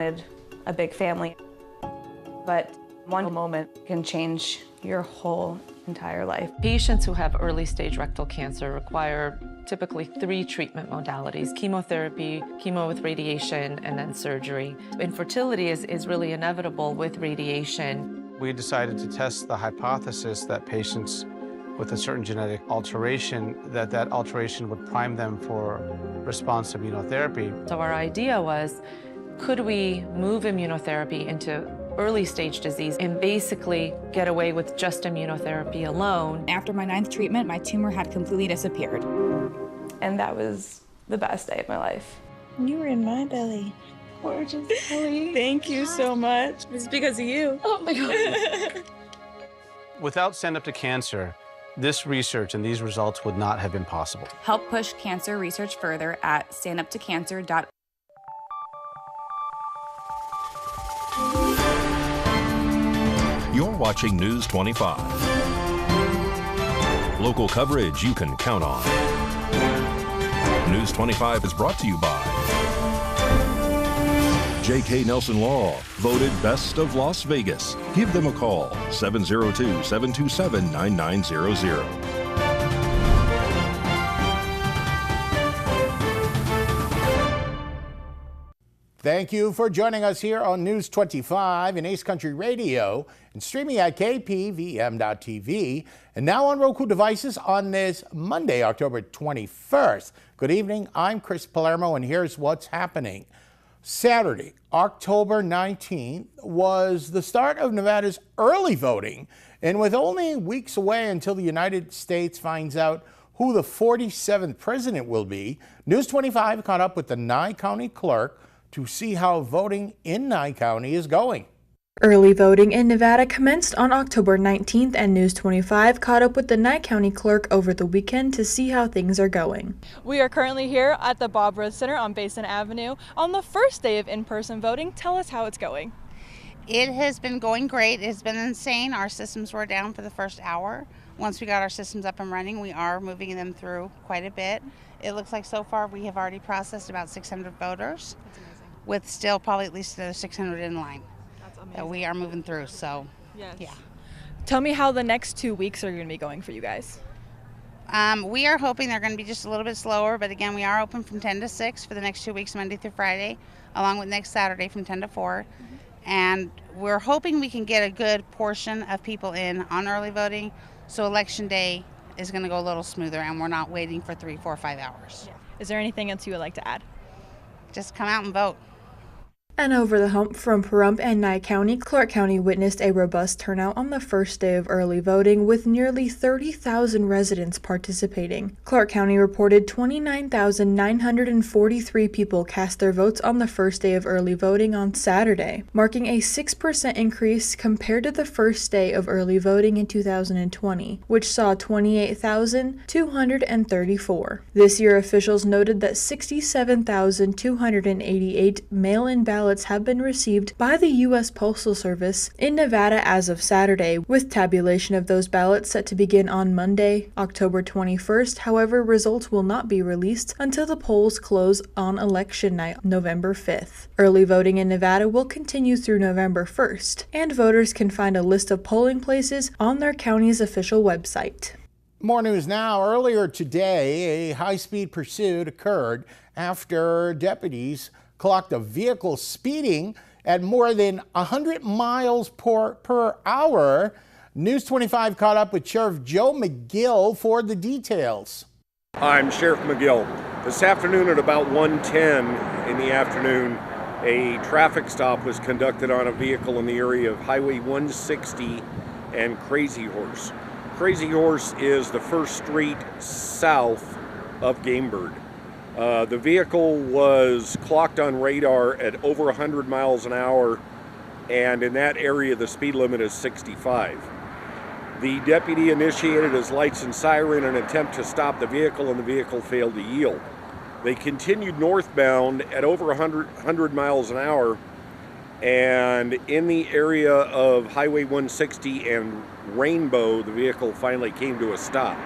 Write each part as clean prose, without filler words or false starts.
A big family, but one moment can change your whole entire life. Patients who have early stage rectal cancer require typically 3 treatment modalities: chemotherapy, chemo with radiation, and then surgery. Infertility is really inevitable with radiation. We decided to test the hypothesis that patients with a certain genetic alteration, that alteration would prime them for response to immunotherapy. So our idea was, could we move immunotherapy into early stage disease and basically get away with just immunotherapy alone? After my 9th treatment, my tumor had completely disappeared. And that was the best day of my life. You were in my belly. Gorgeous, Ellie. Thank you so much. It's because of you. Oh my God. Without Stand Up to Cancer, this research and these results would not have been possible. Help push cancer research further at standuptocancer.org. You're watching News 25. Local coverage you can count on. News 25 is brought to you by J.K. Nelson Law, voted Best of Las Vegas. Give them a call, 702-727-9900. Thank you for joining us here on News 25 and Ace Country Radio and streaming at KPVM.TV and now on Roku devices on this Monday, October 21st. Good evening. I'm Chris Palermo, and here's what's happening. Saturday, October 19th, was the start of Nevada's early voting, and with only weeks away until the United States finds out who the 47th president will be, News 25 caught up with the Nye County clerk to see how voting in Nye County is going. Early voting in Nevada commenced on October 19th, and News 25 caught up with the Nye County clerk over the weekend to see how things are going. We are currently here at the Bob Rose Center on Basin Avenue on the first day of in-person voting. Tell us how it's going. It has been going great. It's been insane. Our systems were down for the first hour. Once we got our systems up and running, we are moving them through quite a bit. It looks like so far we have already processed about 600 voters. That's amazing. With still probably at least another 600 in line. That's amazing. That we are moving through, so yes. Yeah. Tell me how the next 2 weeks are going to be going for you guys. We are hoping they're going to be just a little bit slower, but again, we are open from 10 to 6 for the next 2 weeks, Monday through Friday, along with next Saturday from 10 to 4. Mm-hmm. And we're hoping we can get a good portion of people in on early voting, so Election Day is going to go a little smoother and we're not waiting for 3, 4, 5 hours. Yeah. Is there anything else you would like to add? Just come out and vote. And over the hump from Pahrump and Nye County, Clark County witnessed a robust turnout on the first day of early voting, with nearly 30,000 residents participating. Clark County reported 29,943 people cast their votes on the first day of early voting on Saturday, marking a 6% increase compared to the first day of early voting in 2020, which saw 28,234. This year, officials noted that 67,288 mail-in ballots have been received by the U.S. Postal Service in Nevada as of Saturday, with tabulation of those ballots set to begin on Monday, October 21st. However, results will not be released until the polls close on election night, November 5th. Early voting in Nevada will continue through November 1st, and voters can find a list of polling places on their county's official website. More news now. Earlier today, a high-speed pursuit occurred after deputies clocked a vehicle speeding at more than 100 miles per hour. News 25 caught up with Sheriff Joe McGill for the details. I'm Sheriff McGill. This afternoon at about 1:10 in the afternoon, a traffic stop was conducted on a vehicle in the area of Highway 160 and Crazy Horse. Crazy Horse is the first street south of Gamebird. The vehicle was clocked on radar at over 100 miles an hour, and in that area the speed limit is 65. The deputy initiated his lights and siren in an attempt to stop the vehicle, and the vehicle failed to yield. They continued northbound at over 100 miles an hour, and in the area of Highway 160 and Rainbow, the vehicle finally came to a stop.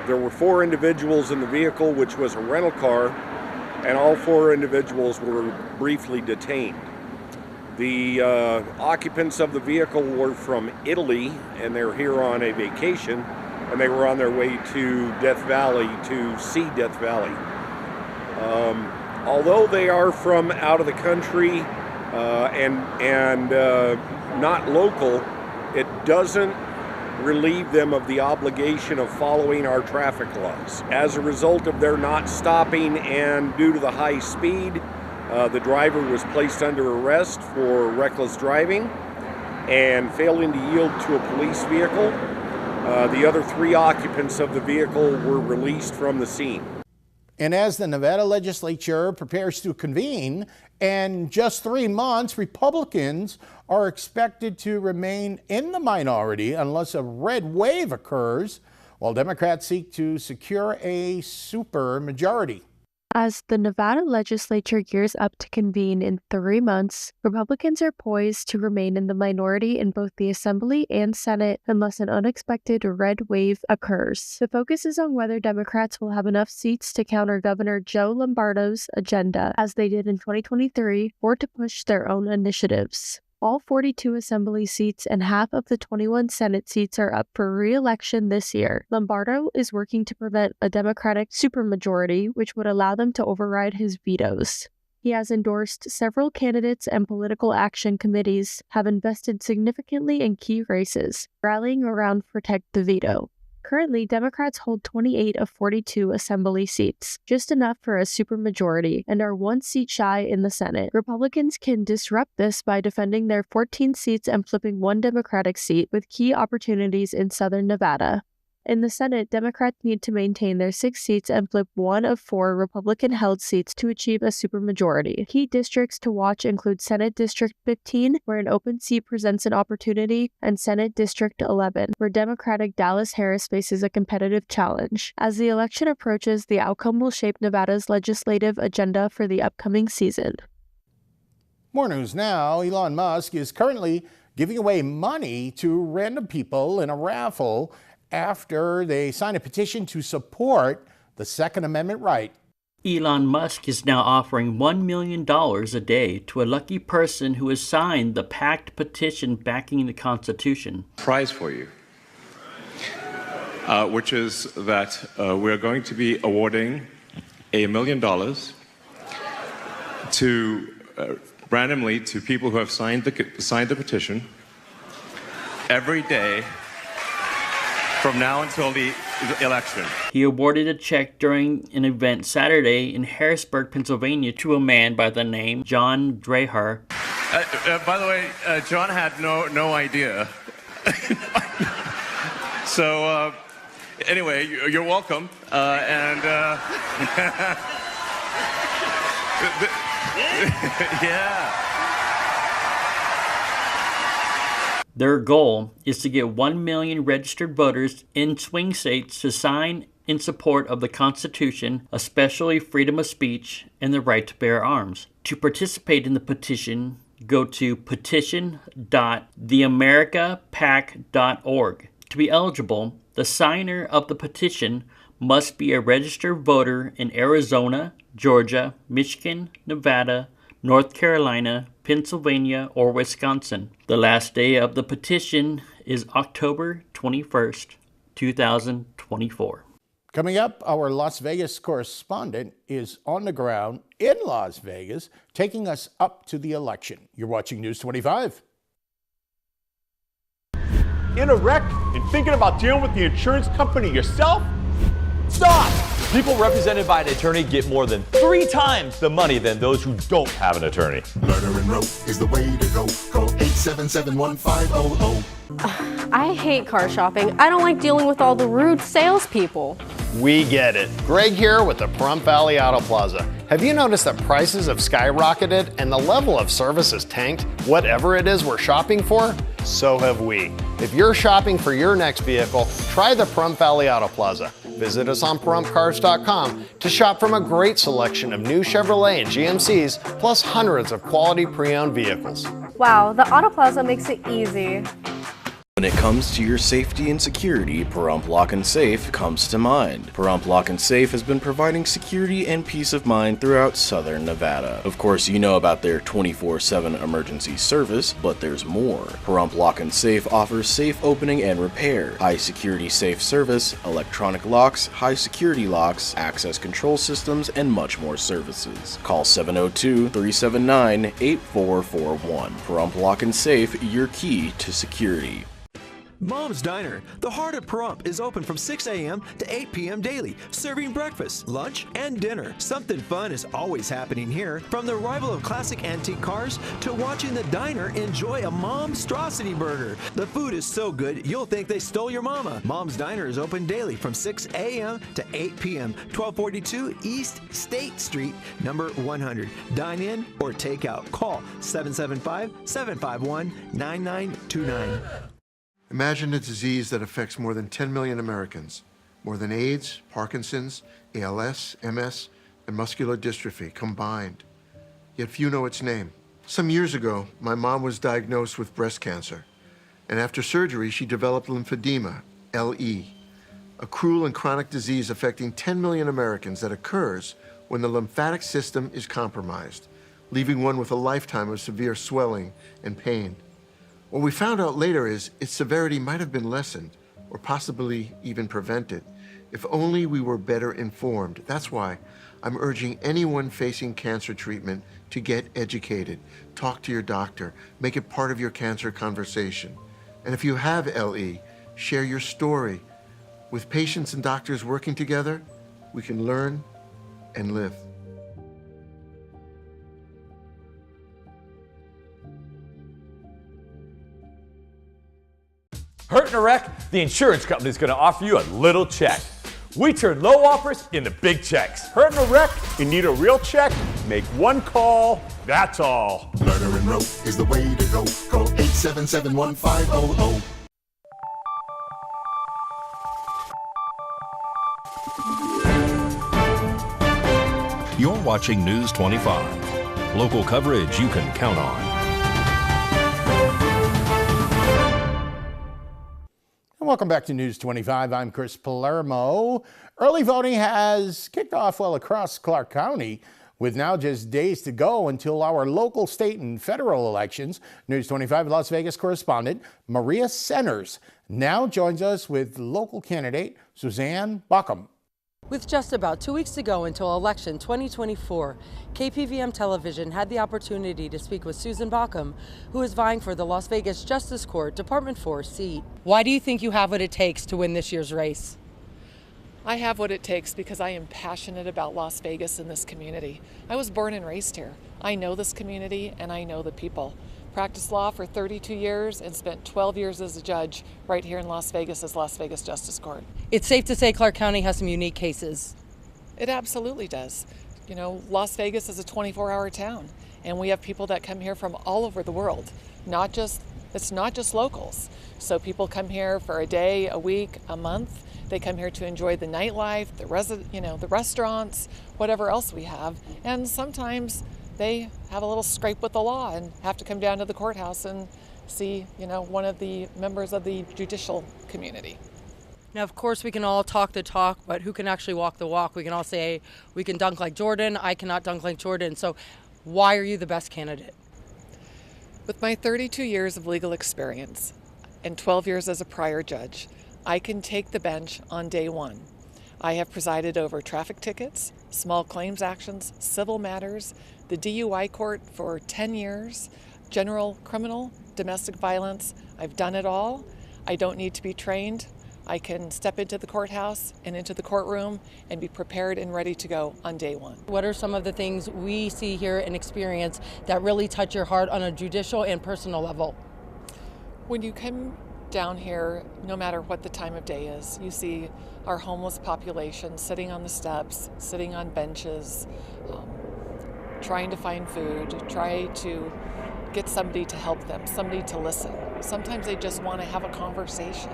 There were 4 individuals in the vehicle, which was a rental car, and all 4 individuals were briefly detained. The occupants of the vehicle were from Italy, and they're here on a vacation, and they were on their way to Death Valley to see Death Valley. Although they are from out of the country and not local, it doesn't relieve them of the obligation of following our traffic laws. As a result of their not stopping and due to the high speed, the driver was placed under arrest for reckless driving and failing to yield to a police vehicle. The other 3 occupants of the vehicle were released from the scene. And as the Nevada legislature prepares to convene, in just 3 months, Republicans are expected to remain in the minority unless a red wave occurs, while Democrats seek to secure a supermajority. As the Nevada legislature gears up to convene in 3 months, Republicans are poised to remain in the minority in both the Assembly and Senate unless an unexpected red wave occurs. The focus is on whether Democrats will have enough seats to counter Governor Joe Lombardo's agenda, as they did in 2023, or to push their own initiatives. All 42 Assembly seats and half of the 21 Senate seats are up for re-election this year. Lombardo is working to prevent a Democratic supermajority, which would allow them to override his vetoes. He has endorsed several candidates, and political action committees have invested significantly in key races, rallying around Protect the Veto. Currently, Democrats hold 28 of 42 Assembly seats, just enough for a supermajority, and are 1 seat shy in the Senate. Republicans can disrupt this by defending their 14 seats and flipping 1 Democratic seat, with key opportunities in southern Nevada. In the Senate, Democrats need to maintain their 6 seats and flip 1 of 4 Republican-held seats to achieve a supermajority. Key districts to watch include Senate District 15, where an open seat presents an opportunity, and Senate District 11, where Democratic Dallas Harris faces a competitive challenge. As the election approaches, the outcome will shape Nevada's legislative agenda for the upcoming season. More news now. Elon Musk is currently giving away money to random people in a raffle after they sign a petition to support the Second Amendment right. Elon Musk is now offering $1 million a day to a lucky person who has signed the packed petition backing the Constitution. Prize for you, which is that we're going to be awarding $1 million to randomly to people who have signed the petition every day from now until the election. He awarded a check during an event Saturday in Harrisburg, Pennsylvania, to a man by the name John Drahar. By the way, John had no idea. So anyway, you're welcome. Yeah. Their goal is to get 1 million registered voters in swing states to sign in support of the Constitution, especially freedom of speech and the right to bear arms. To participate in the petition, go to petition.theamericapac.org. To be eligible, the signer of the petition must be a registered voter in Arizona, Georgia, Michigan, Nevada, North Carolina, Pennsylvania, or Wisconsin. The last day of the petition is October 21st, 2024. Coming up, our Las Vegas correspondent is on the ground in Las Vegas, taking us up to the election. You're watching News 25. In a wreck and thinking about dealing with the insurance company yourself? Stop! People represented by an attorney get more than 3 times the money than those who don't have an attorney. Murder and rope is the way to go. Call 877-1500. I hate car shopping. I don't like dealing with all the rude salespeople. We get it. Greg here with the Pahrump Valley Auto Plaza. Have you noticed that prices have skyrocketed and the level of service has tanked? Whatever it is we're shopping for, so have we. If you're shopping for your next vehicle, try the Pahrump Valley Auto Plaza. Visit us on PaHrumpCars.com to shop from a great selection of new Chevrolet and GMCs, plus hundreds of quality pre-owned vehicles. Wow, the Auto Plaza makes it easy. When it comes to your safety and security, Pahrump Lock & Safe comes to mind. Pahrump Lock & Safe has been providing security and peace of mind throughout southern Nevada. Of course, you know about their 24/7 emergency service, but there's more. Pahrump Lock & Safe offers safe opening and repair, high security safe service, electronic locks, high security locks, access control systems, and much more services. Call 702-379-8441. Pahrump Lock & Safe, your key to security. Mom's Diner, the heart of Pahrump, is open from 6 a.m. to 8 p.m. daily, serving breakfast, lunch, and dinner. Something fun is always happening here, from the arrival of classic antique cars to watching the diner enjoy a Momstrosity burger. The food is so good, you'll think they stole your mama. Mom's Diner is open daily from 6 a.m. to 8 p.m., 1242 East State Street, number 100. Dine in or take out. Call 775-751-9929. Imagine a disease that affects more than 10 million Americans, more than AIDS, Parkinson's, ALS, MS, and muscular dystrophy combined. Yet few know its name. Some years ago, my mom was diagnosed with breast cancer, and after surgery, she developed lymphedema, LE, a cruel and chronic disease affecting 10 million Americans that occurs when the lymphatic system is compromised, leaving one with a lifetime of severe swelling and pain. What we found out later is its severity might have been lessened or possibly even prevented if only we were better informed. That's why I'm urging anyone facing cancer treatment to get educated. Talk to your doctor. Make it part of your cancer conversation. And if you have LE, share your story. With patients and doctors working together, we can learn and live. Hurt in a wreck? The insurance company is going to offer you a little check. We turn low offers into big checks. Hurt in a wreck? You need a real check? Make one call, that's all. Murder and rope is the way to go. Call 877-1500. You're watching News 25. Local coverage you can count on. Welcome back to News 25. I'm Chris Palermo. Early voting has kicked off well across Clark County, with now just days to go until our local, state, and federal elections. News 25 Las Vegas correspondent Maria Centers now joins us with local candidate Suzanne Bockham. With just about 2 weeks to go until election 2024, KPVM Television had the opportunity to speak with Susan Bockham, who is vying for the Las Vegas Justice Court Department 4 seat. Why do you think you have what it takes to win this year's race? I have what it takes because I am passionate about Las Vegas and this community. I was born and raised here. I know this community and I know the people. Practiced law for 32 years and spent 12 years as a judge right here in Las Vegas as Las Vegas Justice Court. It's safe to say Clark County has some unique cases. It absolutely does. You know, Las Vegas is a 24-hour town, and we have people that come here from all over the world. It's not just locals. So people come here for a day, a week, a month. They come here to enjoy the nightlife, the restaurants, whatever else we have, and sometimes they have a little scrape with the law and have to come down to the courthouse and see, one of the members of the judicial community. Now, of course, we can all talk the talk, but who can actually walk the walk? We can all say, we can dunk like Jordan, I cannot dunk like Jordan. So why are you the best candidate? With my 32 years of legal experience and 12 years as a prior judge, I can take the bench on day one. I have presided over traffic tickets, small claims actions, civil matters, the DUI court for 10 years, general criminal, domestic violence. I've done it all. I don't need to be trained. I can step into the courthouse and into the courtroom and be prepared and ready to go on day one. What are some of the things we see here and experience that really touch your heart on a judicial and personal level? When you come down here, no matter what the time of day is, you see our homeless population sitting on the steps, sitting on benches, trying to find food, try to get somebody to help them, somebody to listen. Sometimes they just want to have a conversation.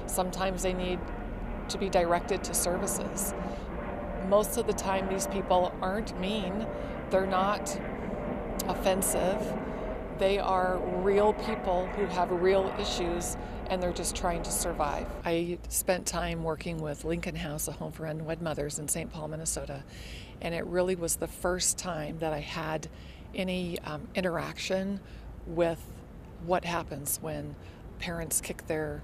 Sometimes they need to be directed to services. Most of the time, these people aren't mean. They're not offensive. They are real people who have real issues, and they're just trying to survive. I spent time working with Lincoln House, a home for unwed mothers in St. Paul, Minnesota, and it really was the first time that I had any interaction with what happens when parents kick their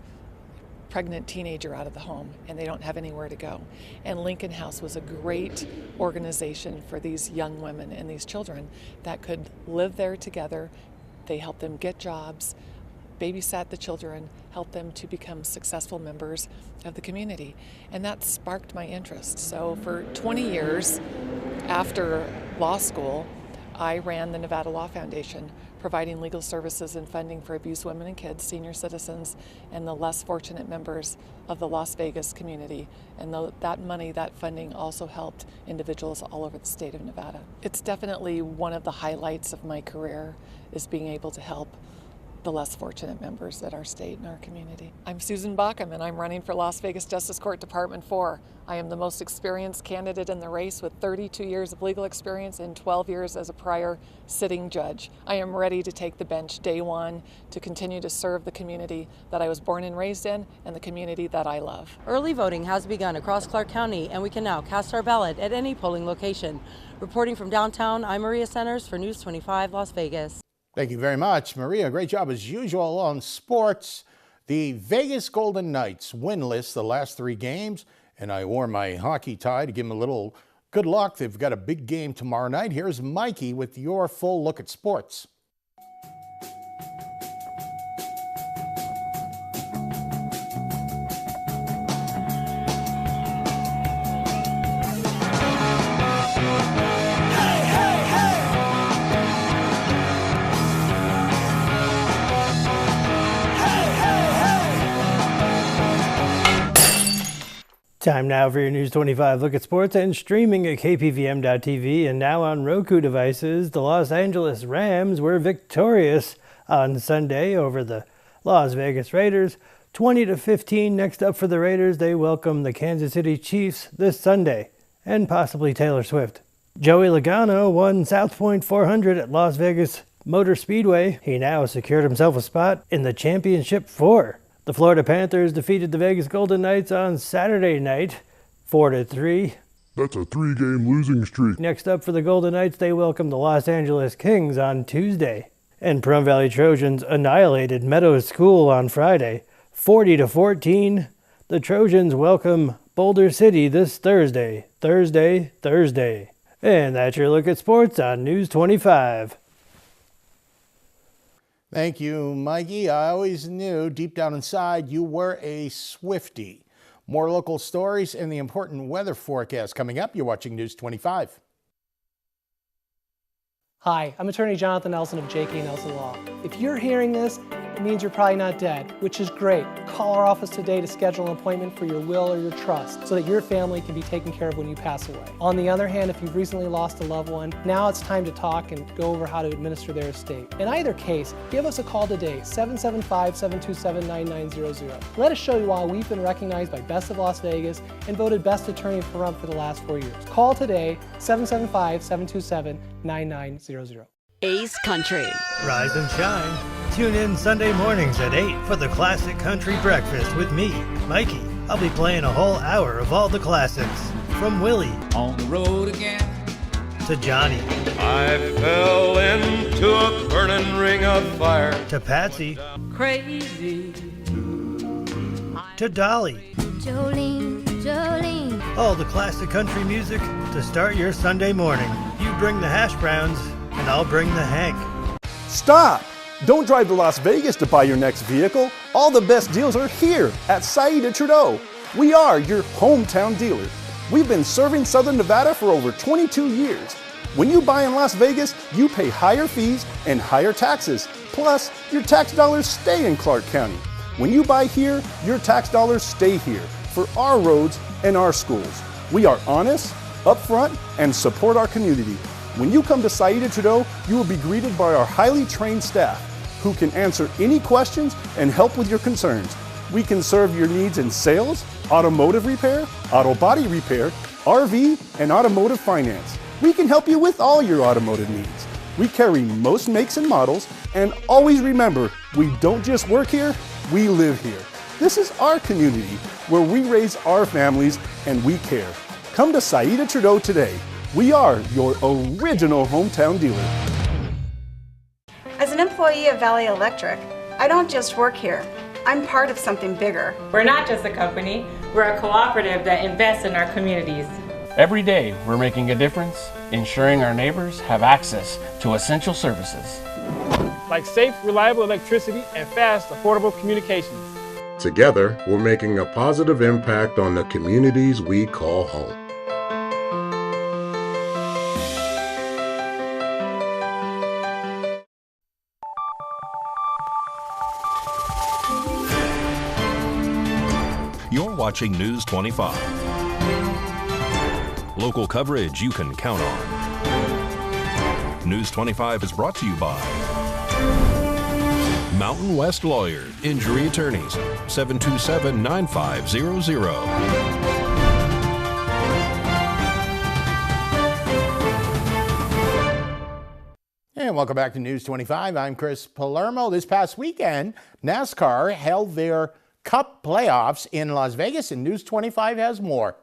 pregnant teenager out of the home and they don't have anywhere to go. And Lincoln House was a great organization for these young women and these children that could live there together. They helped them get jobs, babysat the children, helped them to become successful members of the community. And that sparked my interest. So for 20 years after law school, I ran the Nevada Law Foundation, providing legal services and funding for abused women and kids, senior citizens, and the less fortunate members of the Las Vegas community. And that money, that funding also helped individuals all over the state of Nevada. It's definitely one of the highlights of my career, is being able to help the less fortunate members at our state and our community. I'm Susan Bauckham, and I'm running for Las Vegas Justice Court Department 4. I am the most experienced candidate in the race with 32 years of legal experience and 12 years as a prior sitting judge. I am ready to take the bench day one to continue to serve the community that I was born and raised in and the community that I love. Early voting has begun across Clark County, and we can now cast our ballot at any polling location. Reporting from downtown, I'm Maria Centers for News 25 Las Vegas. Thank you very much, Maria. Great job as usual on sports. The Vegas Golden Knights winless the last 3 games, and I wore my hockey tie to give them a little good luck. They've got a big game tomorrow night. Here's Mikey with your full look at sports. Time now for your News 25 look at sports, and streaming at KPVM.TV and now on Roku devices. The Los Angeles Rams were victorious on Sunday over the Las Vegas Raiders, 20-15. Next up for the Raiders, they welcome the Kansas City Chiefs this Sunday, and possibly Taylor Swift. Joey Logano won South Point 400 at Las Vegas Motor Speedway. He now secured himself a spot in the Championship 4. The Florida Panthers defeated the Vegas Golden Knights on Saturday night, 4-3. That's a 3-game losing streak. Next up for the Golden Knights, they welcomed the Los Angeles Kings on Tuesday. And Pahrump Valley Trojans annihilated Meadows School on Friday, 40-14. The Trojans welcome Boulder City this Thursday. And that's your look at sports on News 25. Thank you, Mikey. I always knew deep down inside you were a Swiftie. More local stories and the important weather forecast coming up. You're watching News 25. Hi, I'm attorney Jonathan Nelson of J.K. Nelson Law. If you're hearing this, it means you're probably not dead, which is great. Call our office today to schedule an appointment for your will or your trust so that your family can be taken care of when you pass away. On the other hand, if you've recently lost a loved one, now it's time to talk and go over how to administer their estate. In either case, give us a call today, 775-727-9900. Let us show you why we've been recognized by Best of Las Vegas and voted Best Attorney in Pahrump for the last 4 years. Call today, 775-727-9900. Ace Country. Rise and shine. Tune in Sunday mornings at 8 for the Classic Country Breakfast with me, Mikey. I'll be playing a whole hour of all the classics. From Willie. On the road again. To Johnny. I fell into a burning ring of fire. To Patsy. Crazy. To Dolly. Jolene, Jolene. All the classic country music to start your Sunday morning. You bring the hash browns, and I'll bring the Hank. Stop! Don't drive to Las Vegas to buy your next vehicle. All the best deals are here at Saida Trudeau. We are your hometown dealer. We've been serving Southern Nevada for over 22 years. When you buy in Las Vegas, you pay higher fees and higher taxes. Plus, your tax dollars stay in Clark County. When you buy here, your tax dollars stay here for our roads and our schools. We are honest, upfront, and support our community. When you come to Saida Trudeau, you will be greeted by our highly trained staff who can answer any questions and help with your concerns. We can serve your needs in sales, automotive repair, auto body repair, RV, and automotive finance. We can help you with all your automotive needs. We carry most makes and models, and always remember, we don't just work here, we live here. This is our community, where we raise our families and we care. Come to Saida Trudeau today. We are your original hometown dealer. As an employee of Valley Electric, I don't just work here. I'm part of something bigger. We're not just a company, we're a cooperative that invests in our communities. Every day, we're making a difference, ensuring our neighbors have access to essential services. Like safe, reliable electricity and fast, affordable communications. Together, we're making a positive impact on the communities we call home. You're watching News 25. Local coverage you can count on. News 25 is brought to you by Mountain West Lawyer, Injury Attorneys, 727-9500. And welcome back to News 25. I'm Chris Palermo. This past weekend, NASCAR held their Cup playoffs in Las Vegas, and News 25 has more.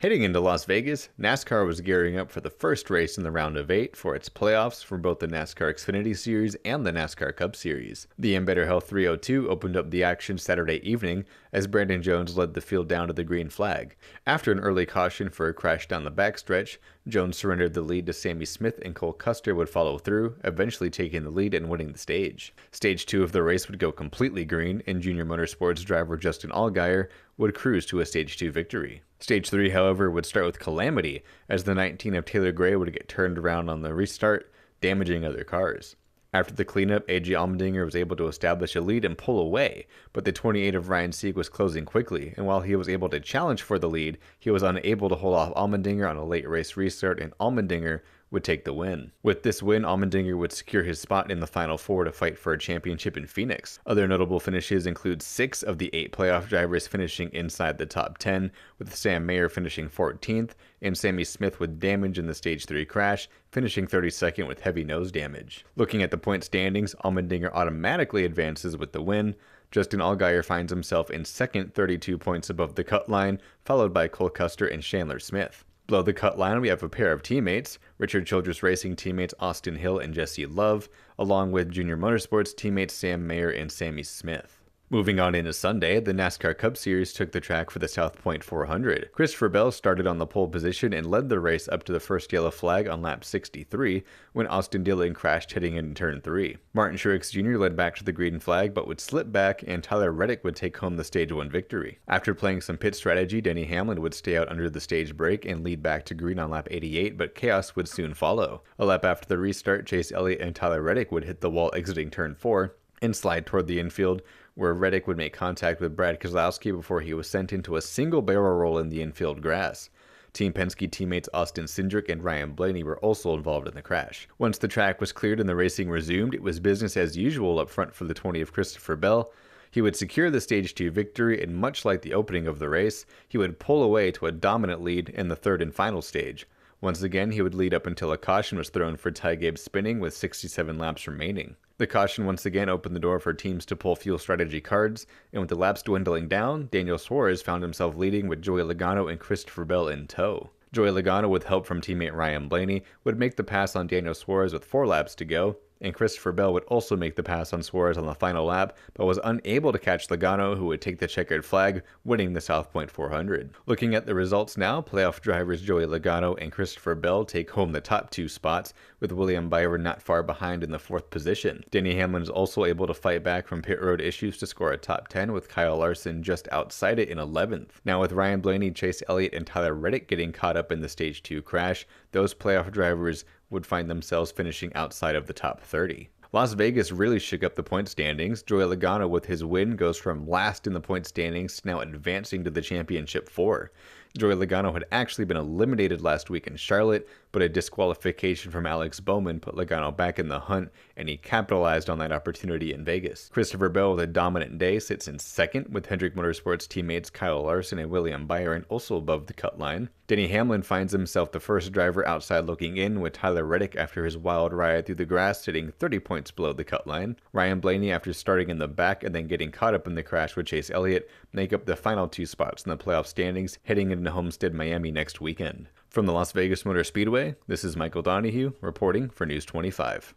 Heading into Las Vegas, NASCAR was gearing up for the first race in the round of 8 for its playoffs for both the NASCAR Xfinity Series and the NASCAR Cup Series. The Better Health 302 opened up the action Saturday evening as Brandon Jones led the field down to the green flag. After an early caution for a crash down the backstretch, Jones surrendered the lead to Sammy Smith and Cole Custer would follow through, eventually taking the lead and winning the stage. Stage 2 of the race would go completely green, and Junior Motorsports driver Justin Allgaier would cruise to a Stage 2 victory. Stage 3, however, would start with calamity, as the 19 of Taylor Gray would get turned around on the restart, damaging other cars. After the cleanup, A.J. Allmendinger was able to establish a lead and pull away, but the 28 of Ryan Sieg was closing quickly, and while he was able to challenge for the lead, he was unable to hold off Allmendinger on a late race restart, and Allmendinger would take the win. With this win, Allmendinger would secure his spot in the Final Four to fight for a championship in Phoenix. Other notable finishes include 6 of the 8 playoff drivers finishing inside the top 10, with Sam Mayer finishing 14th, and Sammy Smith with damage in the Stage 3 crash, finishing 32nd with heavy nose damage. Looking at the point standings, Allmendinger automatically advances with the win. Justin Allgaier finds himself in second, 32 points above the cut line, followed by Cole Custer and Chandler Smith. Below the cut line, we have a pair of teammates, Richard Childress Racing teammates Austin Hill and Jesse Love, along with Junior Motorsports teammates Sam Mayer and Sammy Smith. Moving on into Sunday, the NASCAR Cup Series took the track for the South Point 400. Christopher Bell started on the pole position and led the race up to the first yellow flag on lap 63 when Austin Dillon crashed heading into turn 3. Martin Truex Jr. led back to the green flag but would slip back, and Tyler Reddick would take home the Stage 1 victory. After playing some pit strategy, Denny Hamlin would stay out under the stage break and lead back to green on lap 88, but chaos would soon follow. A lap after the restart, Chase Elliott and Tyler Reddick would hit the wall exiting turn 4 and slide toward the infield, where Reddick would make contact with Brad Keselowski before he was sent into a single barrel roll in the infield grass. Team Penske teammates Austin Cindric and Ryan Blaney were also involved in the crash. Once the track was cleared and the racing resumed, it was business as usual up front for the 20 of Christopher Bell. He would secure the Stage 2 victory, and much like the opening of the race, he would pull away to a dominant lead in the third and final stage. Once again, he would lead up until a caution was thrown for Ty Gibbs spinning with 67 laps remaining. The caution once again opened the door for teams to pull fuel strategy cards, and with the laps dwindling down, Daniel Suarez found himself leading with Joey Logano and Christopher Bell in tow. Joey Logano, with help from teammate Ryan Blaney, would make the pass on Daniel Suarez with 4 laps to go, and Christopher Bell would also make the pass on Suarez on the final lap, but was unable to catch Logano, who would take the checkered flag, winning the South Point 400. Looking at the results now, playoff drivers Joey Logano and Christopher Bell take home the top 2 spots, with William Byron not far behind in the 4th position. Denny Hamlin is also able to fight back from pit road issues to score a top 10, with Kyle Larson just outside it in 11th. Now with Ryan Blaney, Chase Elliott, and Tyler Reddick getting caught up in the Stage 2 crash, those playoff drivers would find themselves finishing outside of the top 30. Las Vegas really shook up the point standings. Joey Logano with his win goes from last in the point standings to now advancing to the championship 4. Joey Logano had actually been eliminated last week in Charlotte, but a disqualification from Alex Bowman put Logano back in the hunt, and he capitalized on that opportunity in Vegas. Christopher Bell with a dominant day sits in second, with Hendrick Motorsports teammates Kyle Larson and William Byron also above the cut line. Denny Hamlin finds himself the first driver outside looking in, with Tyler Reddick after his wild ride through the grass sitting 30 points below the cut line. Ryan Blaney, after starting in the back and then getting caught up in the crash with Chase Elliott, make up the final 2 spots in the playoff standings heading into Homestead, Miami next weekend. From the Las Vegas Motor Speedway, this is Michael Donahue reporting for News 25.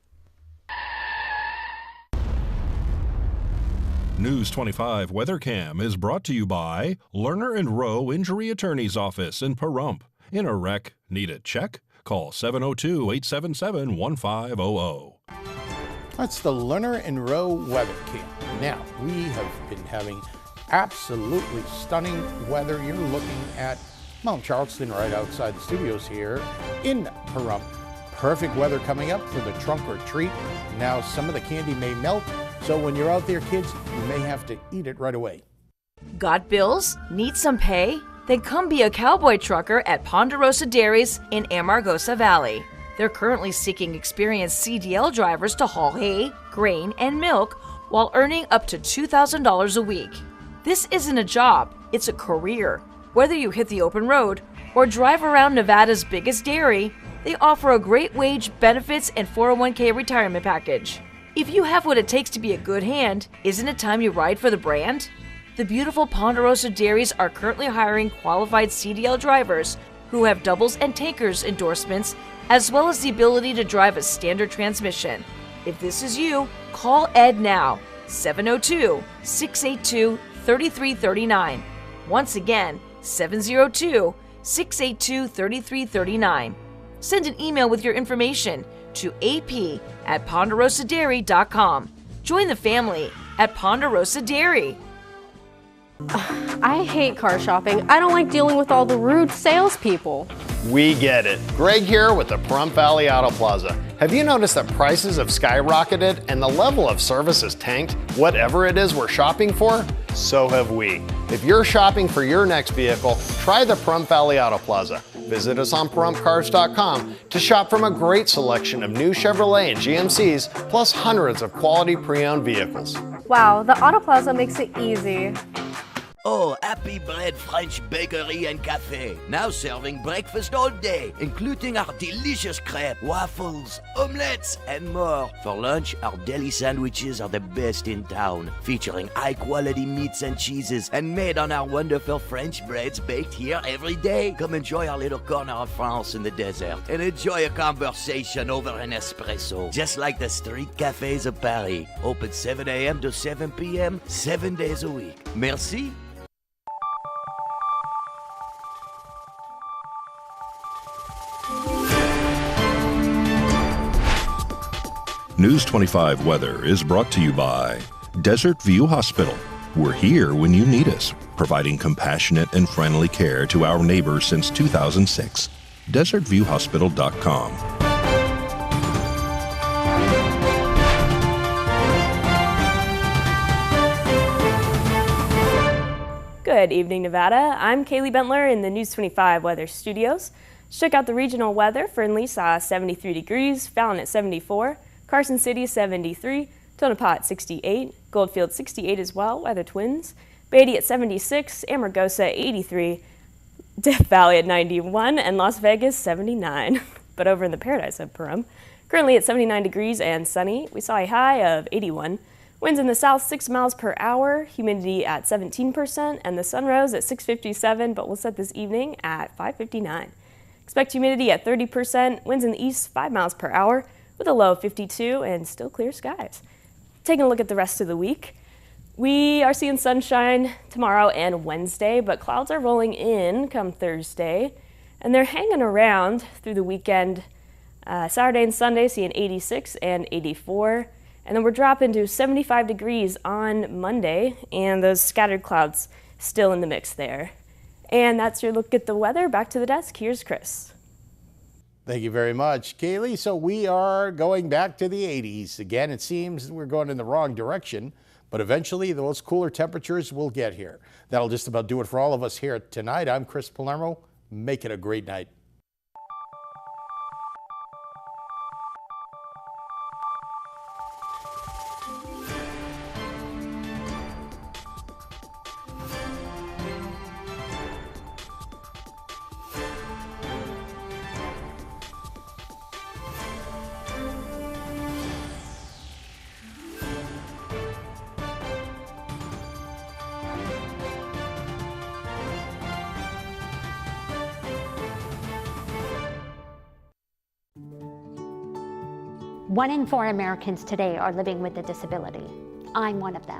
News 25 Weather Cam is brought to you by Lerner and Rowe Injury Attorney's Office in Pahrump. In a wreck, need a check? Call 702-877-1500. That's the Lerner and Rowe Weather Cam. Now, we have been having absolutely stunning weather. You're looking at Mount Charleston right outside the studios here in Pahrump. Perfect weather coming up for the trunk or treat. Now, some of the candy may melt, so when you're out there, kids, you may have to eat it right away. Got bills? Need some pay? Then come be a cowboy trucker at Ponderosa Dairies in Amargosa Valley. They're currently seeking experienced CDL drivers to haul hay, grain, and milk while earning up to $2,000 a week. This isn't a job, it's a career. Whether you hit the open road or drive around Nevada's biggest dairy, they offer a great wage, benefits, and 401k retirement package. If you have what it takes to be a good hand, isn't it time you ride for the brand? The beautiful Ponderosa Dairies are currently hiring qualified CDL drivers who have doubles and tankers endorsements, as well as the ability to drive a standard transmission. If this is you, call Ed now, 702-682-3339. Once again, 702-682-3339. Send an email with your information to ap@ponderosadairy.com. Join the family at Ponderosa Dairy. I hate car shopping. I don't like dealing with all the rude salespeople. We get it. Greg here with the Pahrump Valley Auto Plaza. Have you noticed that prices have skyrocketed and the level of service has tanked? Whatever it is we're shopping for, so have we. If you're shopping for your next vehicle, try the Pahrump Valley Auto Plaza. Visit us on PahrumpCars.com to shop from a great selection of new Chevrolet and GMCs, plus hundreds of quality pre-owned vehicles. Wow, the Auto Plaza makes it easy. Oh, Happy Bread French Bakery and Cafe. Now serving breakfast all day, including our delicious crepe, waffles, omelets, and more. For lunch, our deli sandwiches are the best in town, featuring high-quality meats and cheeses and made on our wonderful French breads baked here every day. Come enjoy our little corner of France in the desert and enjoy a conversation over an espresso, just like the street cafes of Paris. Open 7 a.m. to 7 p.m., 7 days a week. Merci. News 25 Weather is brought to you by Desert View Hospital. We're here when you need us, providing compassionate and friendly care to our neighbors since 2006. DesertViewHospital.com. Good evening, Nevada. I'm Kaylee Bentler in the News 25 Weather Studios. Let's check out the regional weather. Fernley saw 73 degrees, Fallon at 74, Carson City 73, Tonopah 68, Goldfield 68 as well, Weather Twins, Beatty at 76, Amargosa 83, Death Valley at 91, and Las Vegas 79. But over in the Paradise of Pahrump, currently at 79 degrees and sunny. We saw a high of 81. Winds in the south 6 miles per hour, humidity at 17%, and the sun rose at 6:57, but will set this evening at 5:59. Expect humidity at 30%, winds in the east 5 miles per hour, with a low of 52 and still clear skies. Taking a look at the rest of the week, we are seeing sunshine tomorrow and Wednesday, but clouds are rolling in come Thursday, and they're hanging around through the weekend. Saturday and Sunday seeing 86 and 84, and then we're dropping to 75 degrees on Monday, and those scattered clouds still in the mix there. And that's your look at the weather. Back to the desk. Here's Chris. Thank you very much, Kaylee. So we are going back to the 80s. Again, it seems we're going in the wrong direction, but eventually those cooler temperatures will get here. That'll just about do it for all of us here tonight. I'm Chris Palermo. Make it a great night. 1 in 4 Americans today are living with a disability. I'm one of them.